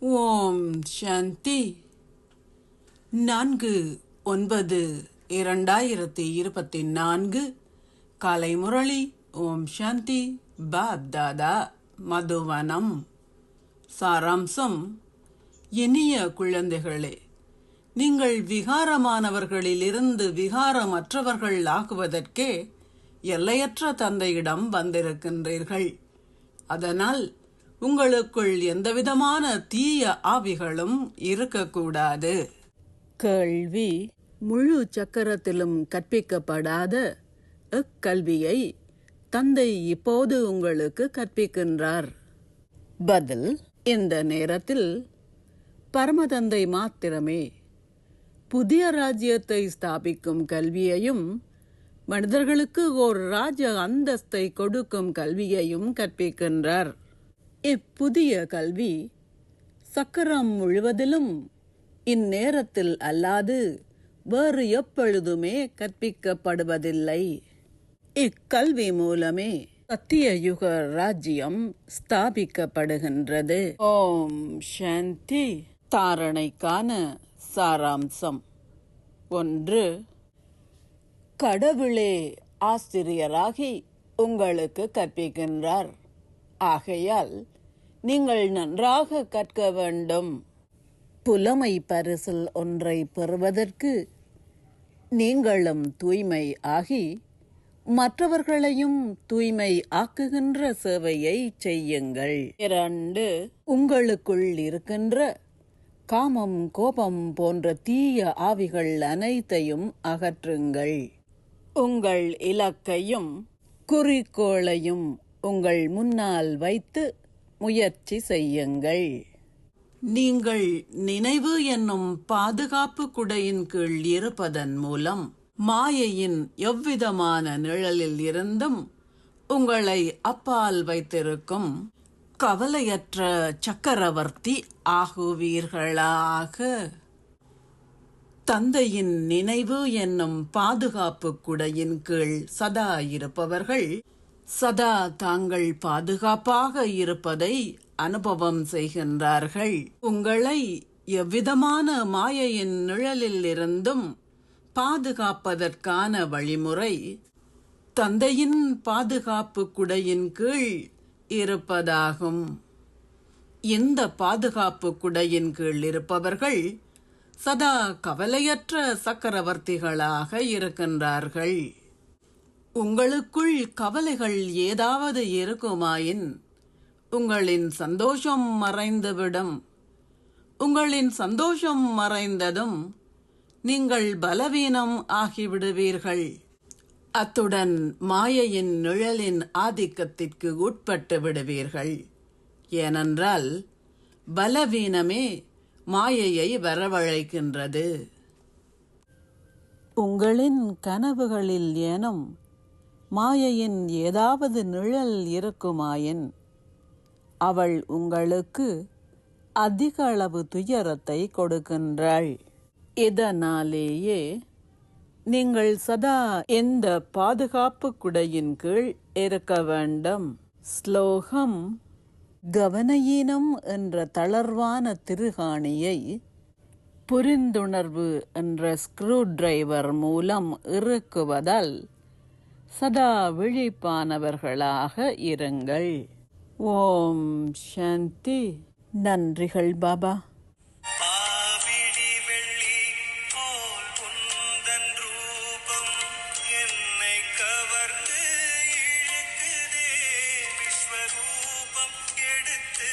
ஓம் சாந்தி 4/9/2024 காலை முரளி. ஓம் சாந்தி. பாப் தாதா மதுவனம். சாராம்சம்: இனிய குழந்தைகளே, நீங்கள் விகாரமானவர்களிலிருந்து விகாரமற்றவர்கள் ஆகுவதற்கே எல்லையற்ற தந்தையிடம் வந்திருக்கின்றீர்கள். அதனால் உங்களுக்குள் எந்தவிதமான தீய ஆவிகளும் இருக்கக்கூடாது. கேள்வி: முழு சக்கரத்திலும் கற்பிக்கப்படாத இக்கல்வியை தந்தை இப்போது உங்களுக்கு கற்பிக்கின்றார். பதில்: இந்த நேரத்தில் பரமதந்தை மாத்திரமே புதிய ராஜ்யத்தை ஸ்தாபிக்கும் கல்வியையும் மனிதர்களுக்கு ஓர் ராஜ அந்தஸ்தை கொடுக்கும் கல்வியையும் கற்பிக்கின்றார். இப்புதிய கல்வி சக்கரம் முழுவதிலும் இந்நேரத்தில் அல்லாது வேறு எப்பொழுதுமே கற்பிக்கப்படுவதில்லை. இக்கல்வி மூலமே சத்தியயுக ராஜ்யம் ஸ்தாபிக்கப்படுகின்றது. ஓம் சாந்தி. தாரணைக்கான சாராம்சம்: 1. கடவுளே ஆசிரியராகி உங்களுக்கு கற்பிக்கின்றார். ஆகையால் நீங்கள் நன்றாக கற்க வேண்டும். புலமை பரிசில் ஒன்றை பெறுவதற்கு நீங்களும் தூய்மை ஆகி மற்றவர்களையும் தூய்மை ஆக்குகின்ற சேவையை செய்யுங்கள். 2. உங்களுக்குள் இருக்கின்ற காமம், கோபம் போன்ற தீய ஆவிகள் அனைத்தையும் அகற்றுங்கள். உங்கள் இலக்கையும் குறிக்கோளையும் உங்கள் முன்னால் வைத்து முயற்சி செய்யுங்கள். நீங்கள் நினைவு என்னும் பாதுகாப்பு குடையின் கீழ் இருப்பதன் மூலம் மாயையின் எவ்விதமான நிழலில் இருந்தும் உங்களை அப்பால் வைத்திருக்கும் கவலையற்ற சக்கரவர்த்தி ஆகுவீர்களாக. தந்தையின் நினைவு என்னும் பாதுகாப்பு குடையின் கீழ் சதா இருப்பவர்கள் சதா தாங்கள் பாதுகாப்பாக இருப்பதை அனுபவம் செய்கின்றார்கள். உங்களை எவ்விதமான மாயையின் நிழலில் இருந்தும் பாதுகாப்பதற்கான வழிமுறை தந்தையின் பாதுகாப்பு குடையின் கீழ் இருப்பதாகும். இந்த பாதுகாப்பு குடையின் கீழ் இருப்பவர்கள் சதா கவலையற்ற சக்கரவர்த்திகளாக இருக்கின்றார்கள். உங்களுக்குள் கவலைகள் ஏதாவது இருக்குமாயின் உங்களின் சந்தோஷம் மறைந்துவிடும். உங்களின் சந்தோஷம் மறைந்ததும் நீங்கள் பலவீனம் ஆகிவிடுவீர்கள். அத்துடன் மாயையின் நிழலின் ஆதிக்கத்திற்கு உட்பட்டு விடுவீர்கள். ஏனென்றால் பலவீனமே மாயையை வரவழைக்கின்றது. உங்களின் கனவுகளில் ஏனும் மாயையின் ஏதாவது நிழல் இருக்குமாயின் அவள் உங்களுக்கு அதிக அளவு துயரத்தை கொடுக்கின்றாள். இதனாலேயே நீங்கள் சதா இந்த பாதுகாப்பு குடையின் கீழ் இருக்க வேண்டும். ஸ்லோகம்: கவனயீனம் என்ற தளர்வான திருகாணியை புரிந்துணர்வு என்ற ஸ்க்ரூ டிரைவர் மூலம் இறுக்குவதால் சதா விழிப்பானவர்களாக இருங்கள். ஓம் சாந்தி. நன்றிகள் பாபா. விஸ்வரூபம் எடுத்து